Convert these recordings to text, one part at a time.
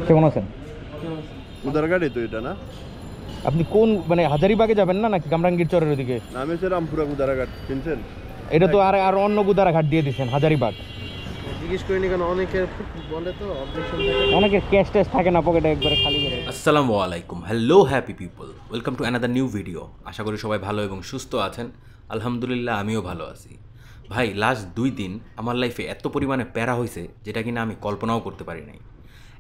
কেমন আছেন? উদারঘাটে তো এটা না? আপনি কোন মানে হাজারিবাগে যাবেন না নাকি কামরাঙ্গীর চরের ওদিকে? নামে হচ্ছে রামপুরা উদারঘাট, চিনছেন? এটা তো আর অন্য গুদারা ঘাট দিয়ে দিচ্ছেন হাজারিবাগ। জিজ্ঞেস করিনি কেন, অনেকের বলে তো অবজেকশন থাকে। অনেকের ক্যাশ ট্যাশ থাকে না পকেটে, একবারে খালি করে। আসসালামু আলাইকুম, hello happy people, welcome to another new video. আশা করি সবাই ভালো এবং সুস্থ আছেন। আলহামদুলিল্লাহ আমিও ভালো আছি। ভাই, লাস্ট 2 দিন আমার লাইফে এত পরিমাণে প্যারা হয়েছে যেটা কিনা আমি কল্পনাও করতে পারি নাই।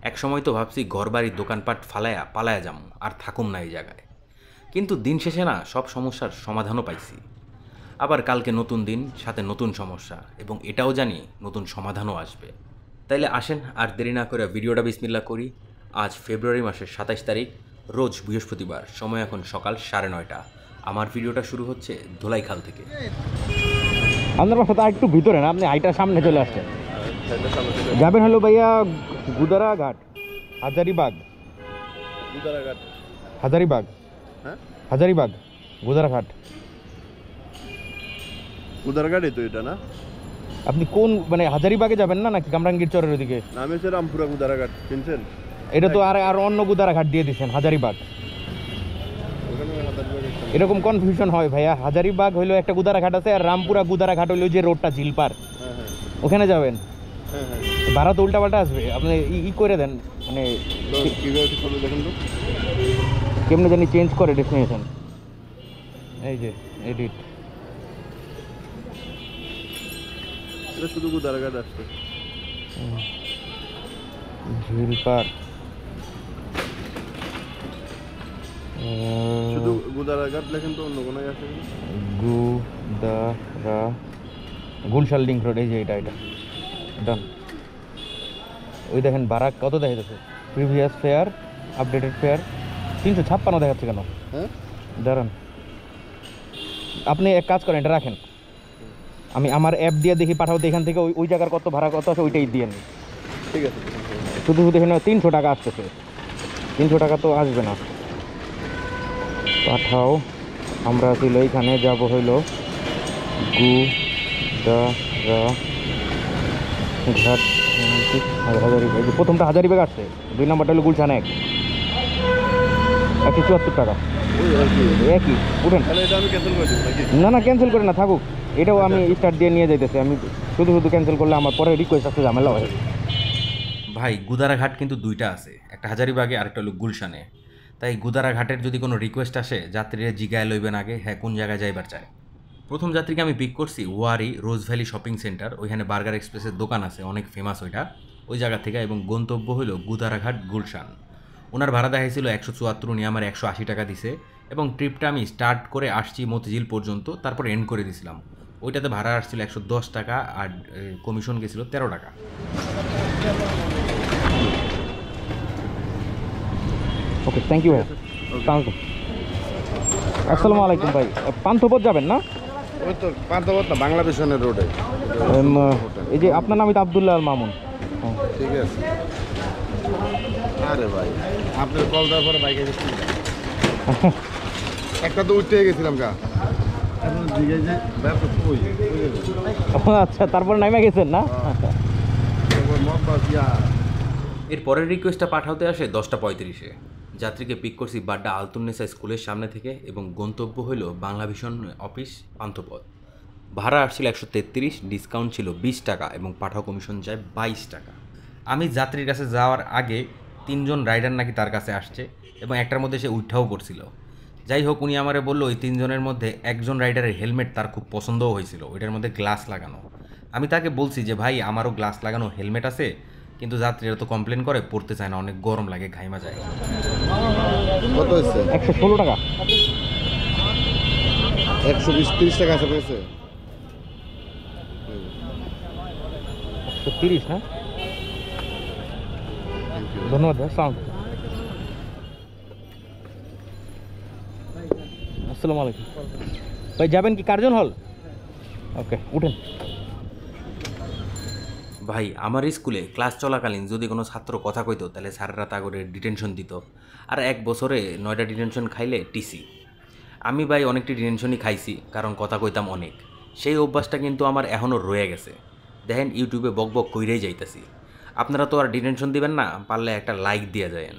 এক সময় তো ভাবছি ঘরবাড়ি দোকানপাট ফালায়া পালায়া যাম, আর থাকুম না এই জায়গায়। কিন্তু দিন শেষে না সব সমস্যার সমাধানও পাইছি। আবার কালকে নতুন দিন, সাথে নতুন সমস্যা, এবং এটাও জানি নতুন সমাধানও আসবে। তাইলে আসেন আর দেরি না করে ভিডিওটা বিসমিল্লাহ করি। আজ ফেব্রুয়ারি মাসের 27 তারিখ, রোজ বৃহস্পতিবার, সময় এখন সকাল 9:30। আমার ভিডিওটা শুরু হচ্ছে ধোলাইখাল থেকে। আপনার বাসা তো একটু ভিতরে না, আপনি আইটার সামনে চলে আসছেন। যাবেন হলো ভাইয়া গুদারা ঘাট, হাজারিবাগ। উদারঘাট, হাজারিবাগ, হ্যাঁ হাজারিবাগ, গুদারা ঘাট। উদারঘাটে তো এটা না? আপনি কোন মানে হাজারিবাগে যাবেন না নাকি কামরাঙ্গীর চরের ওদিকে? নামে হচ্ছে রামপুরা উদারঘাট, চিনছেন? এটা তো আর অন্য গুদারা ঘাট দিয়ে দিচ্ছেন হাজারিবাগ। ওখানে হাজারদুয়ারি। এরকম কনফিউশন হয় ভাইয়া। হাজারিবাগ হইলো একটা গুদারা ঘাট আছে, আর রামপুরা গুদারা ঘাট হইলো যে রোডটা ঝিলপার, হ্যাঁ হ্যাঁ ওখানে যাবেন। হ্যাঁ হ্যাঁ। ভাড়া তো উল্টাপাল্টা আসবে, আপনি ই করে দেন মানে তো কীভাবে ঠিক করবে দেখেন তো। কেমনে জানি চেঞ্জ করে ডেস্টিনেশন। এই যে এডিট। এটা শুধু উদারঘাট আসছে। ঝিলপার, শুধু উদারঘাট লেখেন তো, অন্য কোনো আসে না? গুদারা, গুলশাল লিঙ্ক রোড। এই যে এটা ডান। ওই দেখেন ভাড়া কত দেখাচ্ছে, প্রিভিয়াস ফেয়ার, আপডেটেড ফেয়ার 356 দেখাচ্ছে কেন? হ্যাঁ, দাঁড়ান, আপনি এক কাজ করেন, এটা রাখেন, আমি আমার অ্যাপ দিয়ে দেখি পাঠাবো, এখান থেকে ওই জায়গার কত ভাড়া কত আছে ওইটাই দিয়ে নিই। ঠিক আছে। শুধু এখানে 300 টাকা আসতেছে, 300 টাকা তো আসবে না। পাঠাও, আমরা ছিল এইখানে যাব হইলো গুদারা ঘাট। হাজারিবাগ, প্রথমটা হাজারিবাগ আসছে, 2 নম্বরটা হলো গুলশান 174 টাকা। ওই আর কি, একই, উঠেন। তাহলে এটা আমি ক্যান্সেল করে দিব নাকি? না ক্যান্সেল করে না, থাকুক। এটাও আমি স্টার্ট দিয়ে নিয়ে যাইতেছি। আমি শুধু ক্যান্সেল করলে আমার পরে রিকোয়েস্ট আসতে ঝামেলা হয়। ভাই, গুদারাঘাট কিন্তু 2টা আছে, একটা হাজারিবাগে আর একটা হলো গুলশানে। তাই গুদারাঘাটের যদি কোনো রিকোয়েস্ট আসে, যাত্রীরা জিগায় লইবেন আগে হ্যাঁ কোন জায়গায় যাইবার চায়। প্রথম যাত্রীকে আমি পিক করছি ওয়ারি রোজ ভ্যালি শপিং সেন্টার, ওইখানে বার্গার এক্সপ্রেসের দোকান আছে, অনেক ফেমাস ওইটা, ওই জায়গা থেকে। এবং গন্তব্য হলো গুদারাঘাট গুলশান। ওনার ভাড়া দেখাইছিল 174, উনি আমার 180 টাকা দিছে। এবং ট্রিপটা আমি স্টার্ট করে আসছি মতিঝিল পর্যন্ত, তারপর এন্ড করে দিছিলাম। ওইটাতে ভাড়া আসছিল 110 টাকা, আর কমিশন গেছিলো 13 টাকা। ওকে, থ্যাংক ইউ ভাই। আসসালামু আলাইকুম ভাই। পান্থপথ যাবেন না? ওই তো পান্থপথ না, বাংলাদেশের রোডে। এই যে আপনার নাম তো আব্দুল্লাহ আল মামুন। ঠিক আছে। আরে ভাই, আপনার কল দেওয়ার পরে বাইকে গেছি, একটা তো উঠতে গেছিলাম গা। আচ্ছা, তারপর নামে গেছেন না? এর পরের রিকোয়েস্টটা পাঠাতে আসে 10:35-এ। যাত্রীকে পিক করছি বাড্ডা আলতুন্নেসা স্কুলের সামনে থেকে, এবং গন্তব্য হইল বাংলা ভিশন অফিস পান্থপথ। ভাড়া আসছিল 133, ডিসকাউন্ট ছিল 20 টাকা, এবং পাঠাও কমিশন যায় 22 টাকা। আমি যাত্রীর কাছে যাওয়ার আগে 3জন রাইডার নাকি তার কাছে আসছে, এবং একটার মধ্যে সে উঠাও করছিল। যাই হোক, উনি আমারে বললো ওই 3জনের মধ্যে একজন রাইডারের হেলমেট তার খুব পছন্দও হয়েছিল, ওইটার মধ্যে গ্লাস লাগানো। আমি তাকে বলছি যে ভাই, আমারও গ্লাস লাগানো হেলমেট আছে, কিন্তু যাত্রীরা তো কমপ্লেন করে পড়তে চায় না, অনেক গরম লাগে, ঘাইমা যায়। কত হচ্ছে? 116 টাকা। 120-30 টাকা আছে পেয়েছে। 130 না? ধন্যবাদ ভাই। আসসালামু আলাইকুম ভাই। যাবেন কি কার্জন হল? ওকে, উঠেন। ভাই, আমার স্কুলে ক্লাস চলাকালীন যদি কোনো ছাত্র কথা কইতো, তাহলে স্যাররা তা করে ডিটেনশন দিত, আর 1 বছরে 9টা ডিটেনশন খাইলে টিসি। আমি ভাই অনেকটি ডিটেনশনই খাইছি, কারণ কথা কইতাম অনেক। সেই অভ্যাসটা কিন্তু আমার এখনও রয়ে গেছে। দেখেন, ইউটিউবে বক বক কইরেই যাইতাছি। আপনারা তো আর ডিটেনশন দিবেন না, পারলে একটা লাইক দিয়ে যায়েন।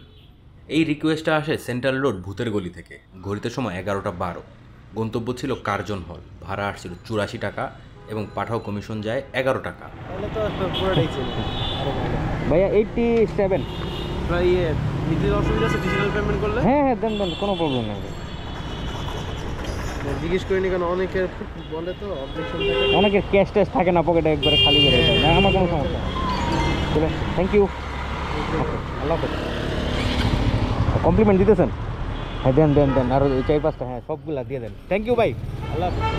এই রিকোয়েস্টটা আসে সেন্ট্রাল রোড ভূতের গলি থেকে। ঘড়িতে সময় 11:12। গন্তব্য ছিল কার্জন হল। ভাড়া আসছিল 84 টাকা এবং পাঠাও কমিশন যায় 11 টাকা। তাহলে তো পুরোটাই ছিল। ভাইয়া 87। প্রায় নিজের অসুবিধা আছে ডিজিটাল পেমেন্ট করলে? হ্যাঁ হ্যাঁ, দেন দেন, কোনো প্রবলেম নেই। জিজ্ঞেস করিনি কেন, অনেকের বলে তো অবজেকশন থাকে। অনেকের ক্যাশ ট্যাশ থাকে না, পকেটে একবারে খালি বেরোয় যায় না, আমার কোনো সমস্যা নেই। চলে, থ্যাংক ইউ। আল্লাহ হাফেজ। কমপ্লিমেন্ট দিতেছেন? হ্যাঁ দেন দেন দেন, আরও 4-5টা, হ্যাঁ সবগুলা দিয়ে দেন। থ্যাংক ইউ ভাই, আল্লাহ হাফেজ।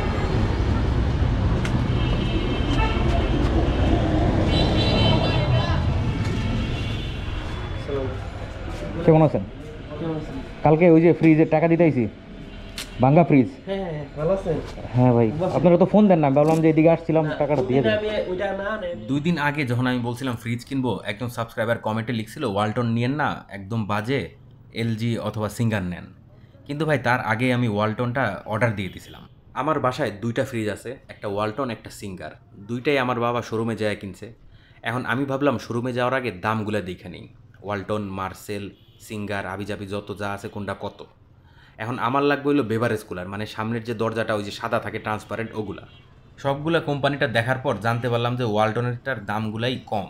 কেমন আছেন? কালকে ওই যে ফ্রিজের টাকা দিতে আইছি, ভাঙ্গা ফ্রিজ। হ্যাঁ ভালো আছেন? হ্যাঁ ভাই, আপনারা তো ফোন দেন না, ভাবলাম যে এদিকে আসছিলাম, টাকাটা দিয়ে দেন। 2 দিন আগে যখন আমি বলছিলাম ফ্রিজ কিনবো, একজন সাবস্ক্রাইবার কমেন্টে লিখছিল ওয়ালটন নিয়েন না, একদম বাজে, এলজি অথবা সিঙ্গার নেন। কিন্তু ভাই তার আগে আমি ওয়ালটনটা অর্ডার দিয়ে দিয়েছিলাম। আমার বাসায় 2টা ফ্রিজ আছে, একটা ওয়ালটন একটা সিঙ্গার। দুইটাই আমার বাবা শোরুমে যায় কিনছে। এখন আমি ভাবলাম শোরুমে যাওয়ার আগে দামগুলো দেখে নিই, ওয়ালটন, মার্সেল, সিঙ্গার, আবিজাবি যত যা আছে কোনটা কত। এখন আমার লাগবে হলো বেভারেজ কুলার, মানে সামনের যে দরজাটা ওই যে সাদা থাকে ট্রান্সপারেন্ট, ওগুলা। সবগুলা কোম্পানিটা দেখার পর জানতে পারলাম যে ওয়ালটনেরটার দামগুলাই কম।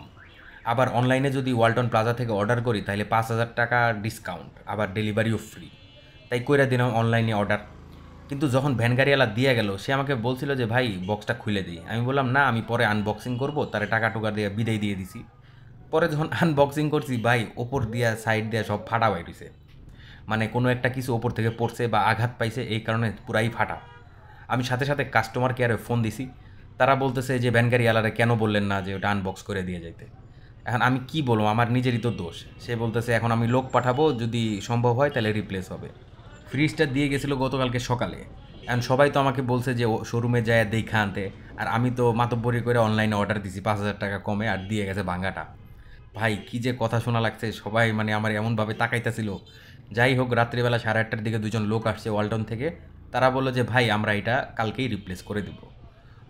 আবার অনলাইনে যদি ওয়ালটন প্লাজা থেকে অর্ডার করি তাহলে 5,000 টাকা ডিসকাউন্ট, আবার ডেলিভারিও ফ্রি। তাই কইরা দিলাম অনলাইনে অর্ডার। কিন্তু যখন ভ্যান গাড়িওয়ালা দিয়ে গেল, সে আমাকে বলছিল যে ভাই বক্সটা খুলে দিই। আমি বললাম না, আমি পরে আনবক্সিং করবো, তারে টাকা টুকা দিয়ে বিদায় দিয়ে দিছি। পরে যখন আনবক্সিং করছি ভাই, ওপর দিয়া সাইড দিয়া সব ফাটা বাইরেছে, মানে কোনো একটা কিছু ওপর থেকে পড়ছে বা আঘাত পাইছে, এই কারণে পুরাই ফাটা। আমি সাথে সাথে কাস্টমার কেয়ারে ফোন দিছি। তারা বলতেছে যে ভ্যানগাড়িওয়ালারে কেন বললেন না যে ওটা আনবক্স করে দিয়ে যাইতে। এখন আমি কি বলবো, আমার নিজেরই তো দোষ। সে বলতেছে এখন আমি লোক পাঠাবো, যদি সম্ভব হয় তাহলে রিপ্লেস হবে। ফ্রিজটা দিয়ে গেছিলো গতকালকে সকালে। এখন সবাই তো আমাকে বলছে যে শোরুমে যায় দেখা আনতে, আর আমি তো মাতব্বরি করে অনলাইনে অর্ডার দিছি 5,000 টাকা কমে, আর দিয়ে গেছে ভাঙ্গাটা। ভাই কি যে কথা শোনা লাগছে, সবাই মানে আমার এমনভাবে তাকাইতেছিল। যাই হোক, রাত্রিবেলা 8:30টার দিকে 2জন লোক আসছে ওয়ালটন থেকে। তারা বললো যে ভাই আমরা এটা কালকেই রিপ্লেস করে দেব।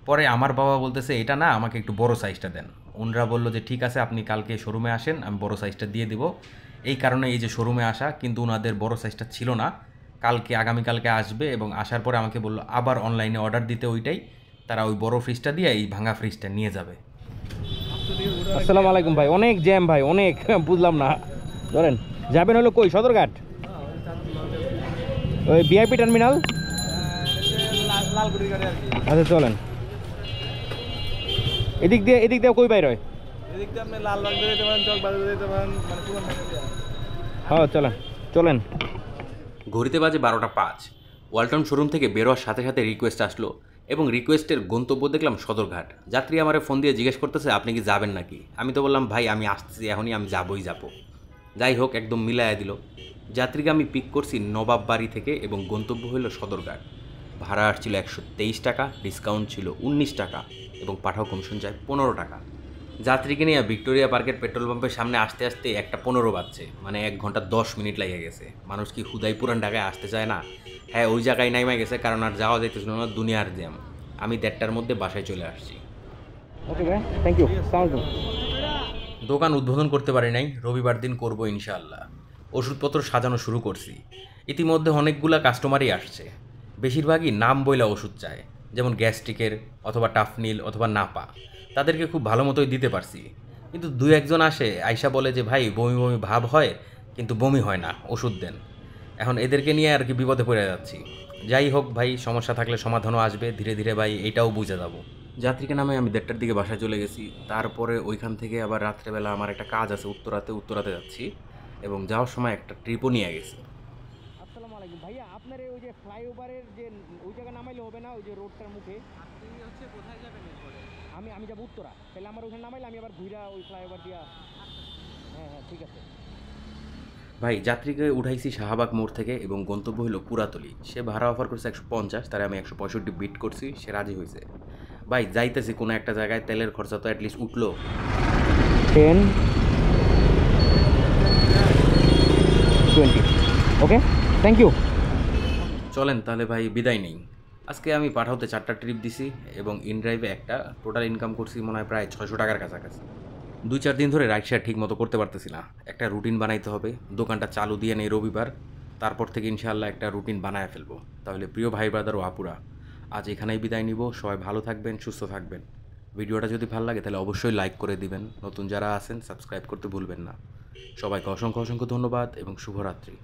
পরে আমার বাবা বলতেছে এটা না, আমাকে একটু বড় সাইজটা দেন। ওনরা বললো যে ঠিক আছে, আপনি কালকে শোরুমে আসেন, আমি বড় সাইজটা দিয়ে দিব। এই কারণে এই যে শোরুমে আসা, কিন্তু ওনাদের বড় সাইজটা ছিল না। আগামীকালকে আসবে এবং আসার পরে আমাকে বললো আবার অনলাইনে অর্ডার দিতে, ওইটাই তারা ওই বড় ফ্রিজটা দিয়ে এই ভাঙা ফ্রিজটা নিয়ে যাবে। আসসালামু আলাইকুম ভাই, অনেক জ্যাম ভাই, অনেক বুঝলাম না। ধরেন যাবেন হলো কই, সদরঘাট, ওই ভিআইপি টার্মিনাল। আচ্ছা চলেন, এদিক দিয়ে কই বাইর হয়? এদিক দিয়ে আপনি লালবাগ দিয়ে যেতে পারেন, চকবাজার দিয়ে যেতে পারেন, মানে পুরো হ্যাঁ চলেন। ঘড়িতে বাজে 12:05। ওয়ালটন শোরুম থেকে বেরোয়ার সাথে সাথে রিকোয়েস্ট আসলো এবং রিকোয়েস্টের গন্তব্য দেখলাম সদরঘাট। যাত্রী আমারে ফোন দিয়ে জিজ্ঞেস করতেছে আপনি কি যাবেন নাকি। আমি তো বললাম ভাই আমি আসতেছি এখনই, আমি যাবই যাব। যাই হোক, একদম মিলাইয়া দিল। যাত্রীকে আমি পিক করছি নবাব বাড়ি থেকে এবং গন্তব্য হলো সদরঘাট। ভাড়া আসছিল 123 টাকা, ডিসকাউন্ট ছিল 19 টাকা এবং পাঠাও কমিশন যায় 15 টাকা। যাত্রীকে নিয়ে ভিক্টোরিয়া পার্কের পেট্রোল পাম্পের সামনে আসতে আসতে 1:15 বাজছে, মানে 1 ঘন্টা 10 মিনিট লেগে গেছে। মানুষ কি হুদাই পুরান ঢাকায় আসতে চায় না? হ্যাঁ, ওই জায়গায় নাইমা গেছে, কারণ আর যাওয়া যাইতেছিল না, দুনিয়ার জ্যাম। আমি 1:30টার মধ্যে বাসায় চলে আসছি। ওকে ভাই, থ্যাংক ইউ। আসসালামু আলাইকুম। দোকান উদ্বোধন করতে পারি নাই, রবিবার দিন করব ইনশাআল্লাহ। ওষুধপত্র সাজানো শুরু করছি। ইতিমধ্যে অনেকগুলা কাস্টমারই আসছে। বেশিরভাগই নাম বইলা ওষুধ চায়, যেমন গ্যাস্ট্রিকের অথবা টাফনিল অথবা নাপা। তাদেরকে খুব ভালো মতোই দিতে পারছি। কিন্তু 2-1জন আসে, আয়শা বলে যে ভাই বমি বমি ভাব হয়, কিন্তু বমি হয় না, ওষুধ দেন। এখন এদেরকে নিয়ে আর কি বিপদে পড়ে যাচ্ছি। যাই হোক ভাই, সমস্যা থাকলে সমাধানও আসবে ধীরে ধীরে ভাই, এইটাও বুঝে যাবো। যাত্রীকে নামে আমি 1:30টার দিকে বাসায় চলে গেছি। তারপরে ওইখান থেকে আবার রাত্রেবেলা আমার একটা কাজ আছে উত্তরাতে যাচ্ছি, এবং যাওয়ার সময় একটা ট্রিপও নিয়ে গেছি। আসসালামু আলাইকুম ভাইয়া, আপনার ওই যে ফ্লাইওভারের যে ওই জায়গা নামাইলে হবে না, ওই যে রোডটার মুখে? আপনি হচ্ছে কোথায় যাবেন এরপরে? আমি যাবো উত্তরা, তাহলে আমার ওইখানে নামাইলে আমি আবার ঘুরা ওই ফ্লাইওভার দিয়া। হ্যাঁ ঠিক আছে ভাই, যাত্রীকে উঠাইছি শাহবাগ মোড় থেকে এবং গন্তব্য হলো পুরাতলি। সে ভাড়া অফার করছে 150, তারে আমি 165 বিট করছি, সে রাজি হয়েছে। ভাই যাইতেছি কোনো একটা জায়গায়, তেলের খরচা তো অ্যাটলিস্ট উঠলো। 10 20 ওকে, থ্যাংক ইউ। চলেন তাহলে ভাই বিদায় নেই। আজকে আমি পাঠাওতে 4টা ট্রিপ দিছি এবং ইনড্রাইভে একটা, টোটাল ইনকাম করছি মনে হয় প্রায় 600 টাকার কাছাকাছি। 2-4 দিন ধরে রাইড শেয়ার ঠিক মতো করতে পারতেছি না। একটা রুটিন বানাইতে হবে। দোকানটা চালু দিয়ে নেই রবিবার, তারপর থেকে ইনশাআল্লাহ একটা রুটিন বানায় ফেলবো। তাহলে প্রিয় ভাই ব্রাদার ও আপুরা, আজ এখানেই বিদায় নিব। সবাই ভালো থাকবেন, সুস্থ থাকবেন। ভিডিওটা যদি ভালো লাগে তাহলে অবশ্যই লাইক করে দিবেন। নতুন যারা আছেন সাবস্ক্রাইব করতে ভুলবেন না। সবাইকে অসংখ্য অসংখ্য ধন্যবাদ এবং শুভরাত্রি।